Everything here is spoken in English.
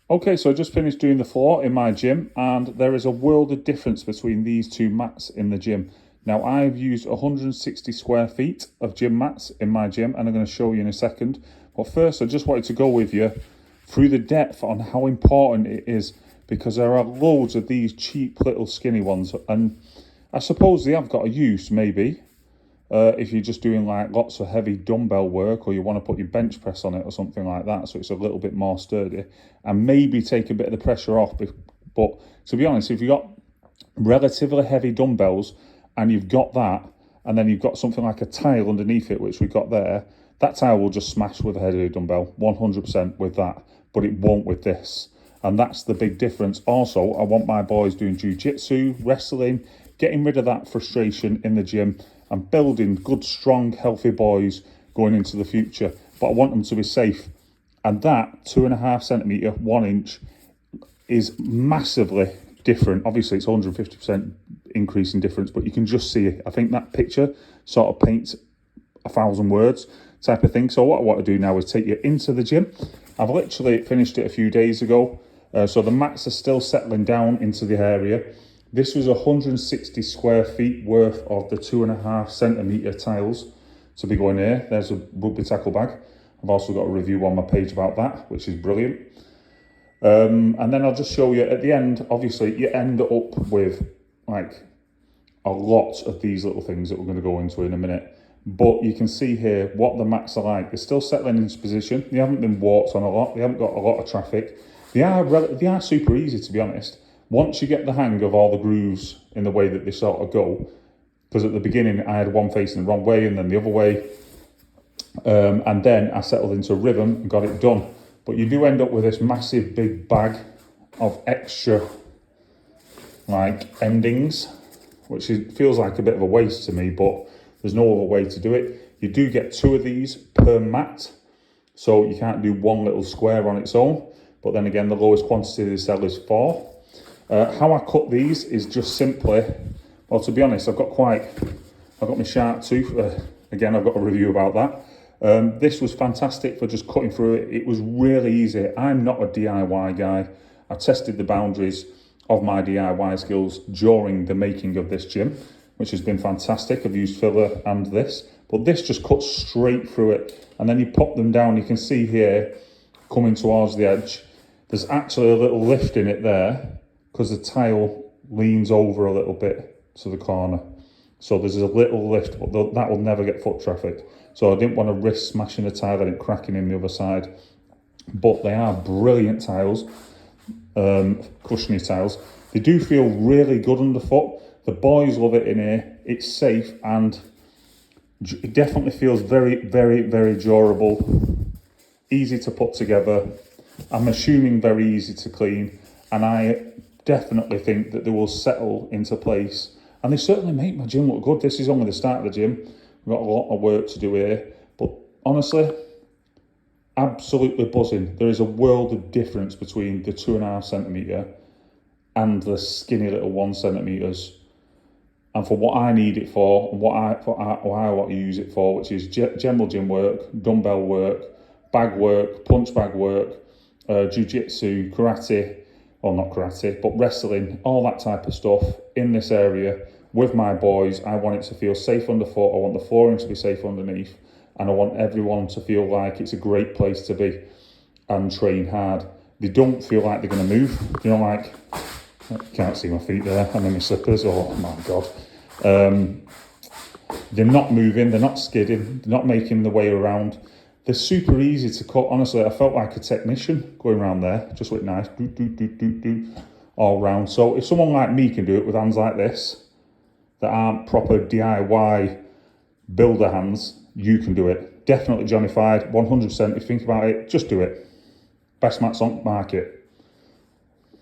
Okay, so I just finished doing the floor in my gym, and there is a world of difference between these two mats in the gym. Now, I've used 160 square feet of gym mats in my gym, and I'm going to show you in a second. But first, I just wanted to go with you through the depth on how important it is, because there are loads of these cheap little skinny ones, and I suppose they have got a use, maybe. If you're just doing like lots of heavy dumbbell work, or you want to put your bench press on it or something like that, so it's a little bit more sturdy and maybe take a bit of the pressure off. But to be honest, if you've got relatively heavy dumbbells and you've got that, and then you've got something like a tile underneath it, which we got there, that tile will just smash with a heavy dumbbell 100% with that, but it won't with this. And that's the big difference. Also, I want my boys doing jiu-jitsu, wrestling, getting rid of that frustration in the gym and building good, strong, healthy boys going into the future. But I want them to be safe. And that 2.5 centimetre, 1 inch is massively different. Obviously, it's 150% increase in difference, but you can just see it. I think that picture sort of paints 1,000 words type of thing. So what I want to do now is take you into the gym. I've literally finished it a few days ago. So the mats are still settling down into the area. This was 160 square feet worth of the 2.5 centimetre tiles to be going here. There's a rugby tackle bag. I've also got a review on my page about that, which is brilliant. And then I'll just show you at the end, obviously you end up with like a lot of these little things that we're going to go into in a minute. But you can see here what the mats are like. They're still settling into position. They haven't been walked on a lot. They haven't got a lot of traffic. They are super easy, to be honest. Once you get the hang of all the grooves in the way that they sort of go, because at the beginning I had one facing the wrong way and then the other way, and then I settled into a rhythm and got it done. But you do end up with this massive big bag of extra like endings, which feels like a bit of a waste to me, but there's no other way to do it. You do get 2 of these per mat, so you can't do one little square on its own. But then again, the lowest quantity they sell is 4. How I cut these is just simply, well, to be honest, I've got my sharp tooth. Again, I've got a review about that. This was fantastic for just cutting through it. It was really easy. I'm not a DIY guy. I tested the boundaries of my DIY skills during the making of this gym, which has been fantastic. I've used filler and this, but this just cuts straight through it. And then you pop them down. You can see here, coming towards the edge, there's actually a little lift in it there, because the tile leans over a little bit to the corner. So there's a little lift, but that will never get foot traffic. So I didn't want to risk smashing the tile and it cracking in the other side. But they are brilliant tiles, cushiony tiles. They do feel really good underfoot. The boys love it in here. It's safe and it definitely feels very, very, very durable. Easy to put together. I'm assuming very easy to clean. And I definitely think that they will settle into place, and they certainly make my gym look good. This is only the start of the gym. We've got a lot of work to do here, but honestly, absolutely buzzing. There is a world of difference between the 2.5 centimetre and the skinny little 1 centimetres. And for what I need it for, and what I want to use it for, which is general gym work, dumbbell work, bag work, punch bag work, jiu-jitsu, karate, well, not karate, but wrestling, all that type of stuff in this area with my boys. I want it to feel safe underfoot. I want the flooring to be safe underneath, and I want everyone to feel like it's a great place to be and train hard. They don't feel like they're going to move. You know, like, I can't see my feet there, and then my slippers, oh my God. They're not moving, they're not skidding, they're not making the way around. They're super easy to cut. Honestly, I felt like a technician going around there. Just looked nice, all round. So if someone like me can do it with hands like this, that aren't proper DIY builder hands, you can do it. Definitely Johnny-fied, 100%. If you think about it, just do it. Best mats on the market.